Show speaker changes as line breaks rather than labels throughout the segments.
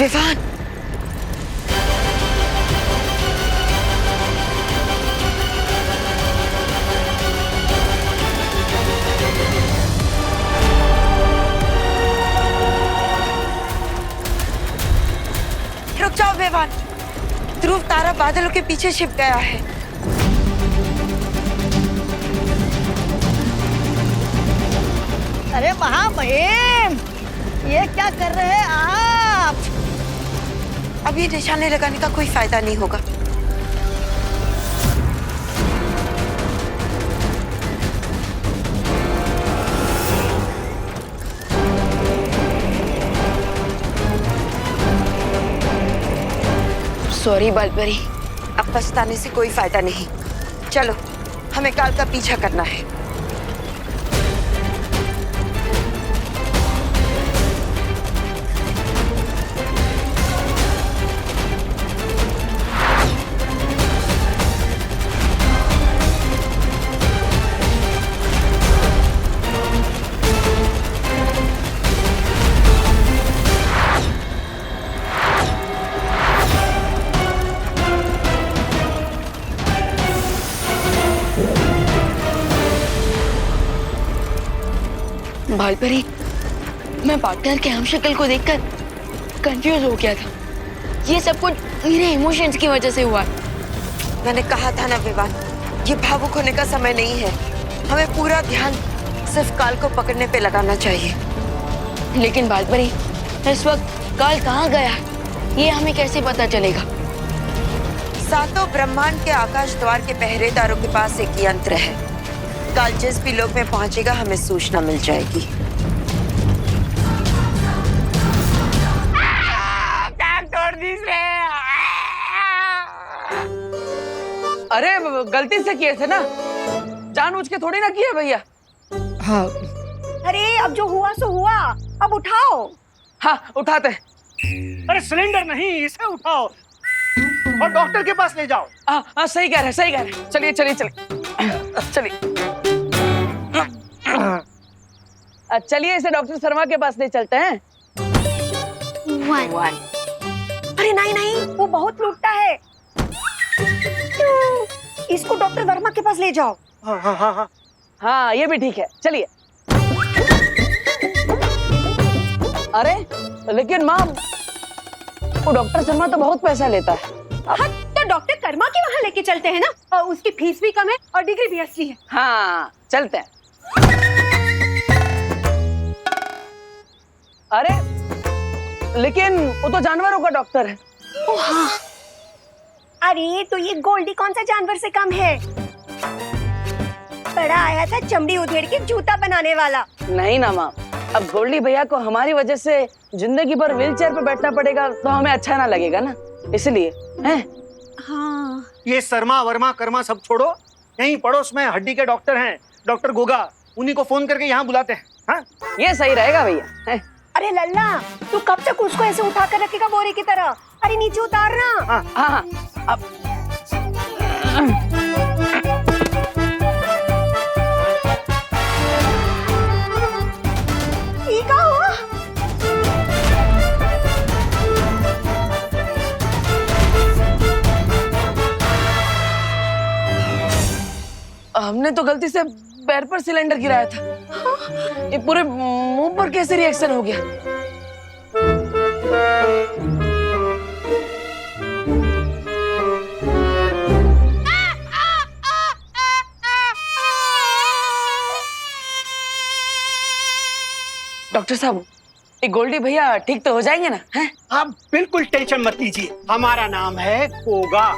विवान, रुक जाओ विवान। ध्रुव तारा बादलों के पीछे छिप गया है।
अरे महामहिम, ये क्या कर रहे हैं आप?
अब ये निशाने लगाने का कोई फायदा नहीं होगा। सॉरी बालपरी, अब पछताने से कोई फायदा नहीं। चलो, हमें काल का पीछा करना है। बालपरी, मैं पार्टनर के हम शक्ल को देखकर कंफ्यूज हो गया था। ये सब कुछ मेरे इमोशंस की वजह से हुआ। मैंने कहा था ना विवान, ये भावुक होने का समय नहीं है। हमें पूरा ध्यान सिर्फ काल को पकड़ने पे लगाना चाहिए। लेकिन बालपरी, इस वक्त काल कहाँ गया है, ये हमें कैसे पता चलेगा? सातों ब्रह्मांड के आकाश द्वार के पहरेदारों के पास एक यंत्र है। काल जिस भी लोक में पहुंचेगा, हमें सूचना मिल जाएगी।
अरे गलती से किए थे ना, जानबूझ के थोड़ी ना किए भैया।
हाँ।
अरे अब जो हुआ सो हुआ, अब उठाओ।
हाँ उठाते।
अरे सिलेंडर नहीं, इसे उठाओ और डॉक्टर के पास ले जाओ।
हाँ सही कह रहे, सही कह रहे। चलिए चलिए चलिए चलिए। चलिए इसे डॉक्टर शर्मा के पास ले चलते हैं।
अरे नहीं नहीं, वो बहुत लूटता है। इसको डॉक्टर वर्मा के पास ले जाओ।
हाँ हाँ हाँ हाँ।
हाँ ये भी ठीक है, चलिए। अरे लेकिन माँ, वो डॉक्टर शर्मा तो बहुत पैसा लेता है।
हाँ, तो डॉक्टर कर्मा के वहाँ लेके चलते हैं ना, और उसकी फीस भी कम है और डिग्री भी असली है।
हाँ चलते हैं। अरे लेकिन वो तो जानवरों का डॉक्टर है।
ओ हाँ। अरे तो ये गोल्डी कौन सा जानवर से कम है? बड़ा आया था चमड़ी उधेड़ के जूता बनाने वाला।
नहीं ना माँ, अब गोल्डी भैया को हमारी वजह से जिंदगी भर व्हील चेयर पे बैठना पड़ेगा, तो हमें अच्छा ना लगेगा ना, इसलिए हैं।
हाँ।
ये शर्मा वर्मा कर्मा सब छोड़ो, यहीं पड़ोस में हड्डी के डॉक्टर हैं, डॉक्टर गोगा, उन्हीं को फोन करके यहाँ बुलाते हैं। हाँ?
ये सही रहेगा भैया हैं?
अरे लल्ला, तू कब तक उसको ऐसे उठा कर रखेगा बोरे की तरह? अरे नीचे उतारना।
हाँ
हाँ हाँ अब
ये क्या हुआ?
हमने तो गलती से पैर पर सिलेंडर गिराया था। ये पूरे मुंह पर कैसे रिएक्शन हो गया? डॉक्टर साहब, ये गोल्डी भैया ठीक तो हो जाएंगे ना? हैं?
आप बिल्कुल टेंशन मत लीजिए, हमारा नाम है गोगा,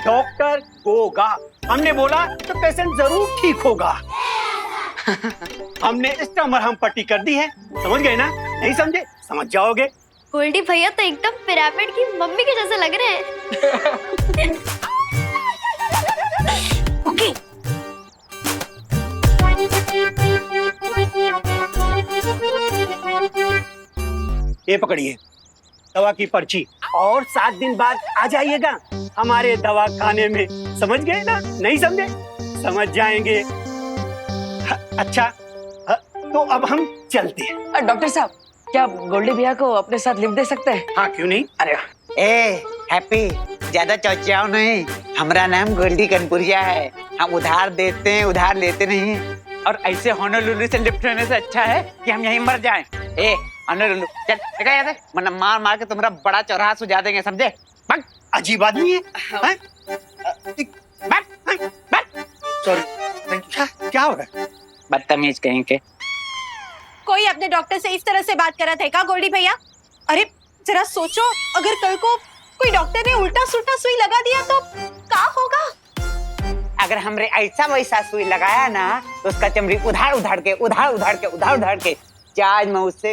डॉक्टर गोगा। हमने बोला तो पेशेंट जरूर ठीक होगा। हमने इसका मरहम पट्टी कर दी है, समझ गए ना? नहीं समझे? समझ जाओगे।
गोल्डी भैया तो एकदम पिरामिड की मम्मी के जैसे लग रहे हैं।
ओके।
ये पकड़िए दवा की पर्ची, और 7 दिन बाद आ जाइएगा हमारे दवा खाने में, समझ गए ना? नहीं समझे? समझ जाएंगे। अच्छा, तो अब हम चलते हैं।
डॉक्टर साहब, क्या आप गोल्डी भैया को अपने साथ लिफ्ट दे सकते हैं?
हाँ क्यों नहीं।
अरे
ए हैप्पी, ज्यादा चौचाओ नहीं। हमारा नाम गोल्डी कनपुरिया है। हम उधार देते हैं, उधार लेते नहीं। और ऐसे होनोलुलु से लिफ्ट होने से अच्छा है कि हम यहीं मर जाएं। ए होनोलुलु चल निकल यहाँ से, वरना मार मार के तुम्हारा बड़ा चौराहा सुझा देंगे, समझे? भाग।
अजीब आदमी है। सॉरी, क्या हो रहा है?
बदतमीज कहीं के।
कोई अपने डॉक्टर से इस तरह से बात कर रहा था क्या गोल्डी भैया? अरे जरा सोचो, अगर कल को कोई डॉक्टर ने उल्टा सुल्टा सुई लगा दिया तो क्या होगा?
अगर हमरे ऐसा वैसा सुई लगाया ना तो उसका चमड़ी उधार उधार के चार्ज में उससे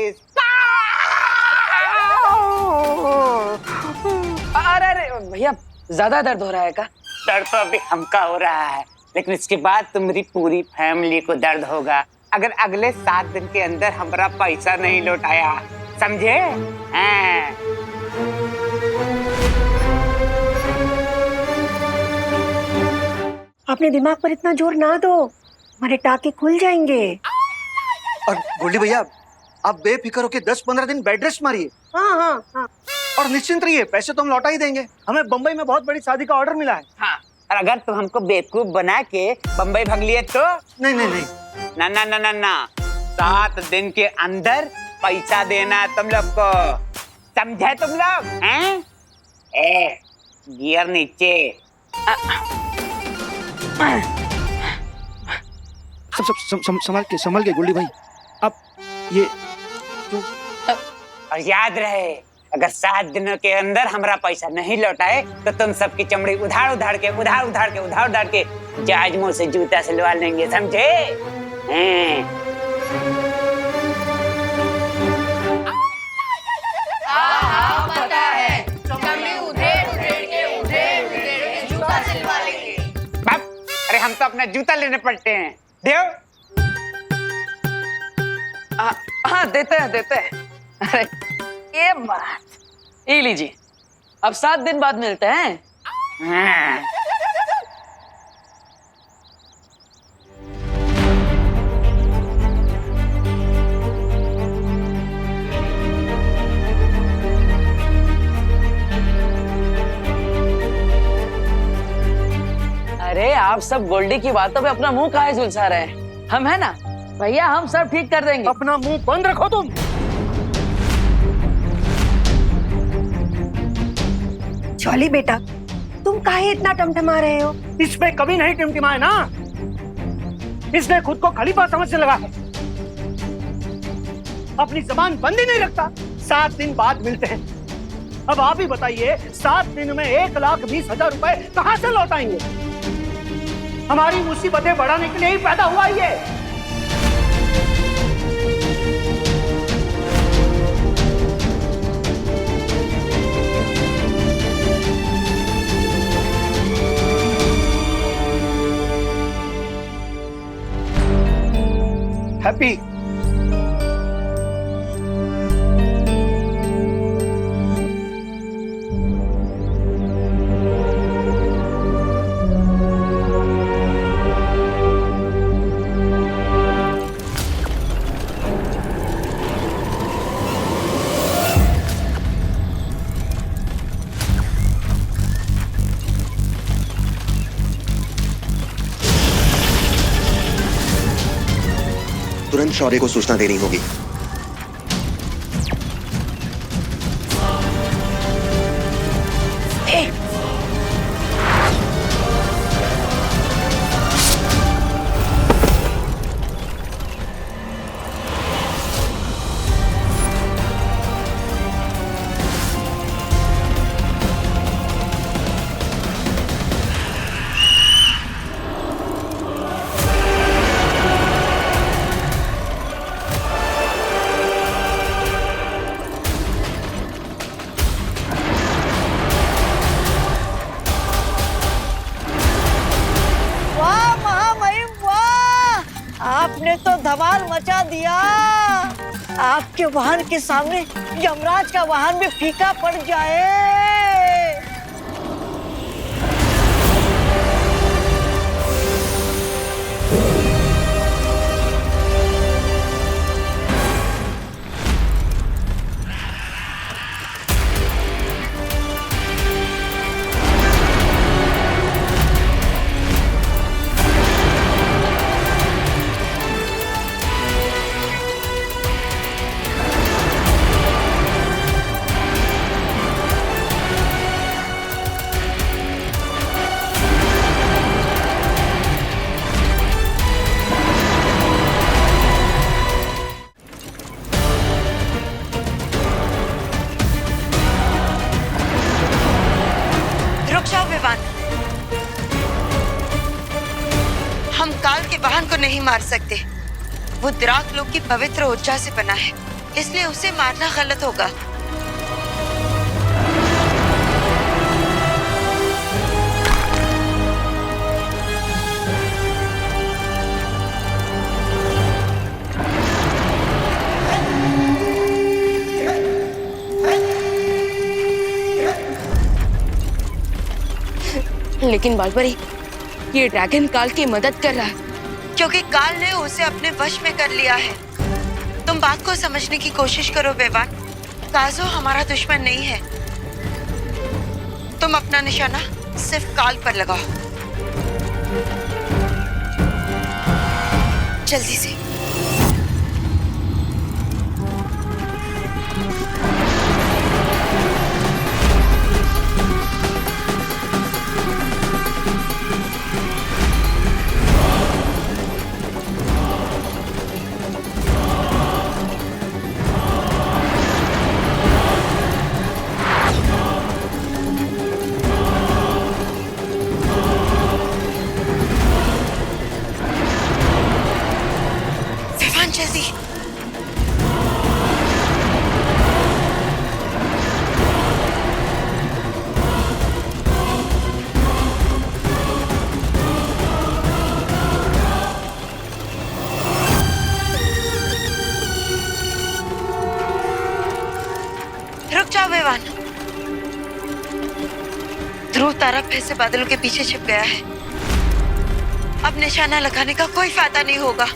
अरे भैया ज्यादा दर्द हो रहा है क्या?
दर्द तो अभी हमका हो रहा है, लेकिन इसके बाद तुम्हारी पूरी फैमिली को दर्द होगा अगर अगले 7 दिन के अंदर हमारा पैसा नहीं लौटाया, समझे?
अपने दिमाग पर इतना जोर ना दो, हमारे टाके खुल जाएंगे।
और गोल्डी भैया आप बेफिक्र होके 10-15 दिन बेड रेस्ट मारिए।
हाँ हाँ हाँ।
और निश्चिंत रहिए, पैसे तो हम लौटा ही देंगे। हमें बम्बई में बहुत बड़ी शादी का ऑर्डर मिला है।
हाँ, और अगर तुम हमको बेवकूफ बना के बम्बई भाग लिए तो?
नहीं नहीं नहीं,
ना ना ना ना ना, 7 दिन के अंदर पैसा देना तुम लोग को, समझे तुम लोग? हैं? ए गियर नीचे।
सब संभाल के गोल्डी भाई। अब ये
और याद रहे, अगर 7 दिनों के अंदर हमारा पैसा नहीं लौटाए तो तुम सबकी चमड़ी उधार उधार के जहाज मुंह से जूता सिलवा लेंगे, समझे?
पता है, चमड़ी उधेड़ के जूता सिलवा लेंगे।
बाप, अरे हम तो अपना जूता लेने पड़ते हैं। देव।
हाँ देते हैं। अरे ये बात, ये लीजिए, अब 7 दिन बाद मिलते हैं।
हाँ।
अरे आप सब गोल्डी की बातों पे अपना मुंह काहे झुलसा रहे हैं? हम है ना भैया, हम सब ठीक कर देंगे।
अपना मुंह बंद रखो तुम।
चौली बेटा, तुम काहे इतना टमटमा रहे हो?
इस पे कभी नहीं टिमटिमाए ना, इसने खुद को खलीफा समझने लगा है। अपनी जबान बंद ही नहीं रखता। 7 दिन बाद मिलते हैं। अब आप ही बताइए, 7 दिन में 1,20,000 रुपए कहां से लौटाएंगे? हमारी मुसीबतें बढ़ाने के लिए ही पैदा हुआ ये। हैप्पी,
तुरंत शौर्य को सूचना देनी होगी।
आपने तो धमाल मचा दिया। आपके वाहन के सामने यमराज का वाहन भी फीका पड़ जाए।
पहलवान, हम काल के वाहन को नहीं मार सकते। वो द्राक लोक की पवित्र ऊर्जा से बना है, इसलिए उसे मारना गलत होगा। लेकिन बालपरी, ये ड्रैगन काल की मदद कर रहा है क्योंकि काल ने उसे अपने वश में कर लिया है। तुम बात को समझने की कोशिश करो बेवान। काजो हमारा दुश्मन नहीं है। तुम अपना निशाना सिर्फ काल पर लगाओ, जल्दी से। जल्दी। रुक जाओ बेवान। ध्रुव तारा फिर से बादलों के पीछे छिप गया है। अब निशाना लगाने का कोई फायदा नहीं होगा।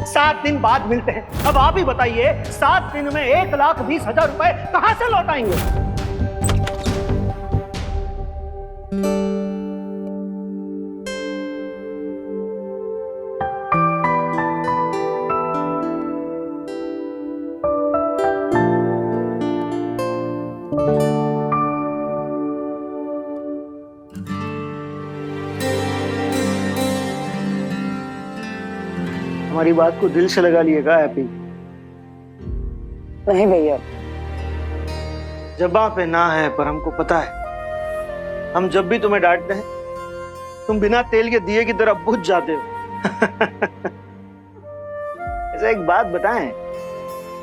सात दिन बाद मिलते हैं। अब आप ही बताइए, 7 दिन में 1,20,000 रुपए कहां से लौटाएंगे? हमारी बात को दिल से लगा लिएगा हैप्पी।
नहीं भैया,
जबां पे ना है पर हमको पता है, हम जब भी तुम्हें डांटते हैं तुम बिना तेल के दिए की तरह बुझ जाते हो। ऐसा एक बात बताएं,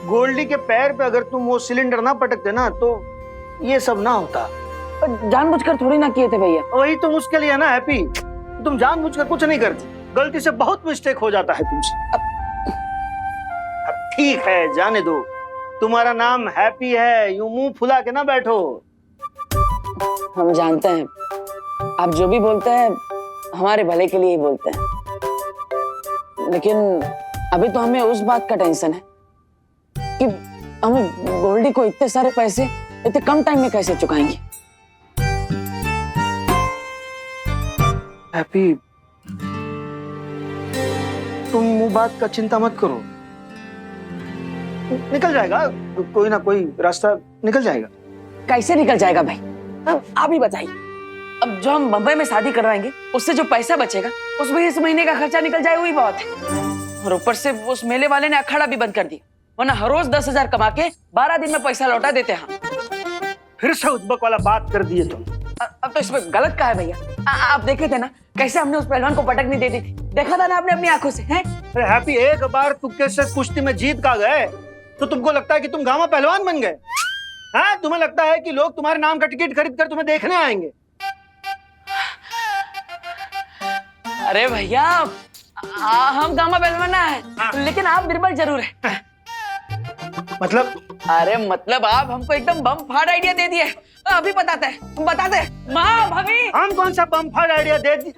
गोल्डी के पैर पे अगर तुम वो सिलेंडर ना पटकते ना तो ये सब ना होता।
जानबूझकर थोड़ी ना किए थे भैया।
वही तो मुश्किल है ना हैप्पी, तुम जानबूझकर कुछ नहीं करती, गलती से बहुत मिस्टेक हो जाता है तुमसे। अब ठीक है, जाने दो। तुम्हारा नाम हैप्पी है, यूं मुंह फुला के ना बैठो।
हम जानते हैं आप जो भी बोलते हैं हमारे भले के लिए ही बोलते हैं, लेकिन अभी तो हमें उस बात का टेंशन है कि हम गोल्डी को इतने सारे पैसे इतने कम टाइम में कैसे चुकाएंगे।
हैप्पी, तुम वो बात का चिंता मत करो, निकल जाएगा, कोई ना कोई रास्ता निकल जाएगा।
कैसे निकल जाएगा भाई, आप ही बताइए। अब जो हम बम्बई में शादी करवाएंगे उससे जो पैसा बचेगा उसमें इस महीने का खर्चा निकल जाए, वही बहुत है। और ऊपर से उस मेले वाले ने अखाड़ा भी बंद कर दिया, वरना हर रोज 10,000 कमा के 12 दिन में पैसा लौटा देते हम।
फिर से उद्बक वाला बात कर दिए तुम।
अब तो इसमें गलत क्या है भैया? आप देखे थे ना कैसे हमने उस पहलवान को पटक नहीं दे दी थी, देखा था ना आपने अपनी आंखों से। हैं?
हैप्पी, एक बार तुक्के से कुश्ती में जीत का गए तो तुमको लगता है कि तुम गांव पहलवान बन गए? हाँ, तुम्हें लगता है कि लोग तुम्हारे नाम का टिकट खरीद कर तुम्हें देखने आएंगे?
अरे भैया, हम गामा पहलवान है, लेकिन आप निर्बल जरूर है।
मतलब?
अरे मतलब आप हमको एकदम बम फाड़ आइडिया दे दिए। अभी बताते हैं, बताते हैं। माँ भाभी,
हम कौन सा बम फाड़ आइडिया दे दी?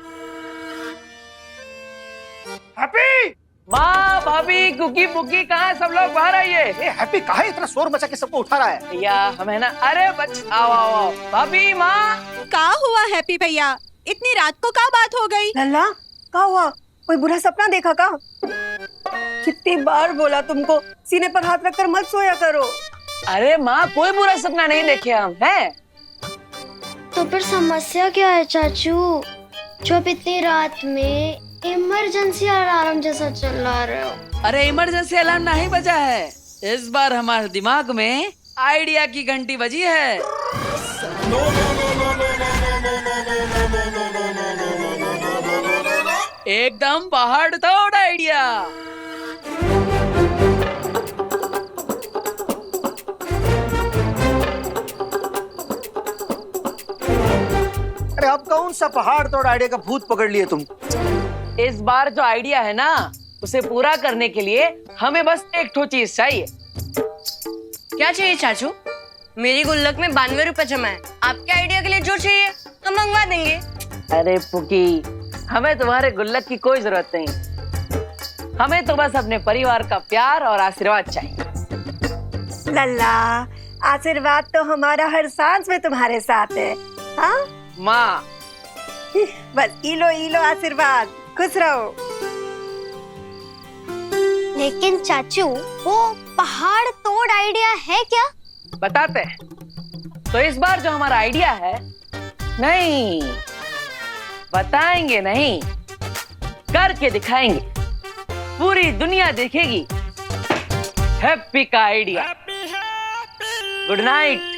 हैप्पी,
माँ भाभी, कुकी पुकी कहाँ, सब लोग बाहर आइए।
हैप्पी कहाँ इतना शोर मचा के सबको उठा रहा है?
भैया हमें ना, अरे बच आओ आओ आओ। भाभी, माँ।
का हुआ हैप्पी भैया, इतनी रात को का बात हो गई?
लल्ला, का हुआ? कोई बुरा सपना देखा का? कितनी बार बोला तुमको सीने पर हाथ रखकर मत सोया करो।
अरे माँ, कोई बुरा सपना नहीं देखे हम हैं।
तो फिर समस्या क्या है चाचू, जो अब इतनी रात में इमरजेंसी अलार्म जैसा चिल्ला रहे हो?
अरे इमरजेंसी अलार्म नहीं बजा है, इस बार हमारे दिमाग में आइडिया की घंटी बजी है। एकदम पहाड़ तोड़ आइडिया।
अरे अब कौन सा पहाड़ तोड़ आइडिया का भूत पकड़ लिए तुम?
इस बार जो आइडिया है ना, उसे पूरा करने के लिए हमें बस एक ठो चीज चाहिए।
क्या चाहिए चाचू? मेरी गुल्लक में 92 रुपए जमा है। आपके आइडिया के लिए जो चाहिए हम मंगवा देंगे।
अरे पुकी, हमें तुम्हारे गुल्लक की कोई जरूरत नहीं, हमें तो बस अपने परिवार का प्यार और आशीर्वाद चाहिए।
लल्ला, आशीर्वाद तो हमारा हर सांस में तुम्हारे साथ है। हाँ
माँ,
बस इलो आशीर्वाद, खुश रहो।
लेकिन चाचू, वो पहाड़ तोड़ आइडिया है क्या?
बताते हैं। तो इस बार जो हमारा आइडिया है, नहीं बताएंगे नहीं, करके दिखाएंगे, पूरी दुनिया देखेगी। हैप्पी का आइडिया। Good night.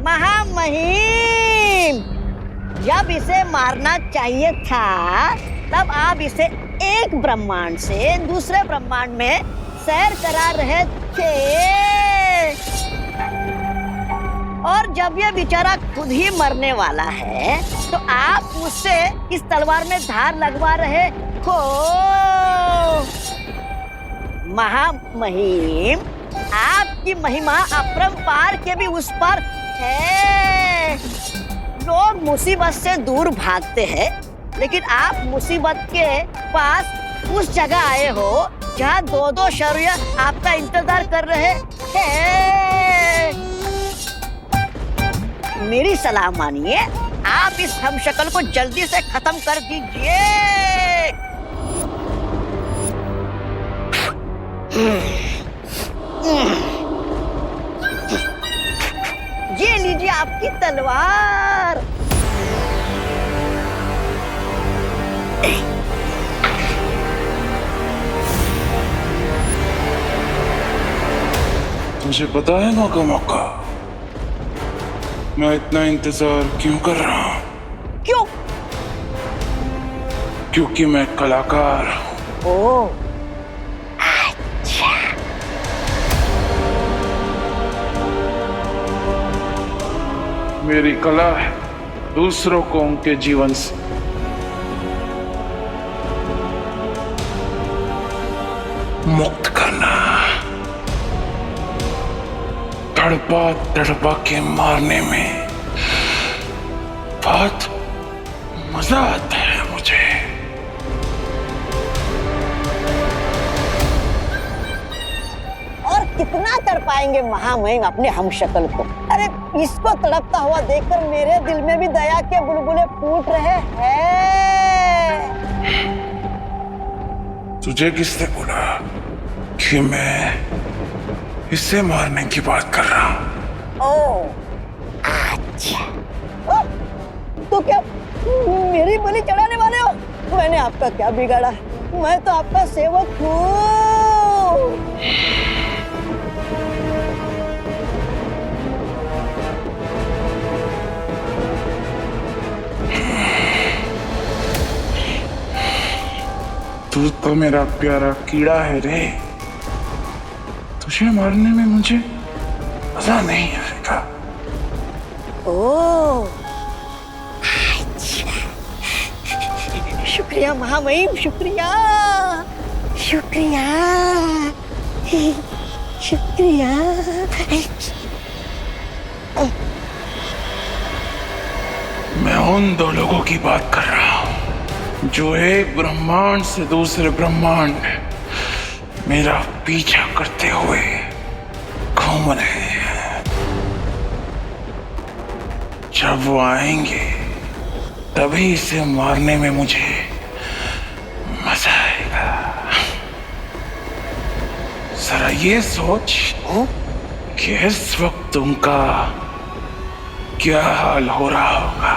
महामहिम, जब इसे मारना चाहिए था तब आप इसे एक ब्रह्मांड से दूसरे ब्रह्मांड में सैर करा रहे थे, और जब ये बेचारा खुद ही मरने वाला है तो आप मुझसे इस तलवार में धार लगवा रहे हो। महामहिम, आपकी महिमा अपरंपार के भी उस पर है। लोग मुसीबत से दूर भागते हैं, लेकिन आप मुसीबत के पास उस जगह आए हो जहाँ दो शौर्य आपका इंतजार कर रहे हैं। मेरी सलाह मानिए, आप इस हमशक्ल को जल्दी से खत्म कर दीजिए। ये लीजिए आपकी तलवार।
तुझे पता है मौका मौका मैं इतना इंतजार क्यों कर रहा हूँ?
क्यों?
क्योंकि मैं कलाकार हूँ।
ओह,
मेरी कला है दूसरों को उनके जीवन से मुक्त करना, तड़पा तड़पा के मारने में बहुत मजा आता है मुझे।
और कितना तड़पाएंगे महामहिम अपने हमशक्ल को? अरे इसको तड़पता हुआ देखकर मेरे दिल में भी दया के बुलबुले फूट रहे हैं।
तुझे किसने बोला कि मैं इसे मारने की बात कर रहा हूँ?
ओह, अच्छा। ओह, तो क्या मेरी बलि चढ़ाने वाले हो? मैंने आपका क्या बिगाड़ा है? मैं तो आपका सेवक हूँ।
तू तो मेरा प्यारा कीड़ा है रे, तुझे मारने में मुझे मजा नहीं आएगा।
ओह, शुक्रिया महामहिम, शुक्रिया शुक्रिया शुक्रिया।
मैं उन दो लोगों की बात कर रहा हूँ जो एक ब्रह्मांड से दूसरे ब्रह्मांड मेरा पीछा करते हुए घूम रहे हैं। जब वो आएंगे तभी इसे मारने में मुझे मजा आएगा। जरा ये सोच कि इस वक्त उनका क्या हाल हो रहा होगा।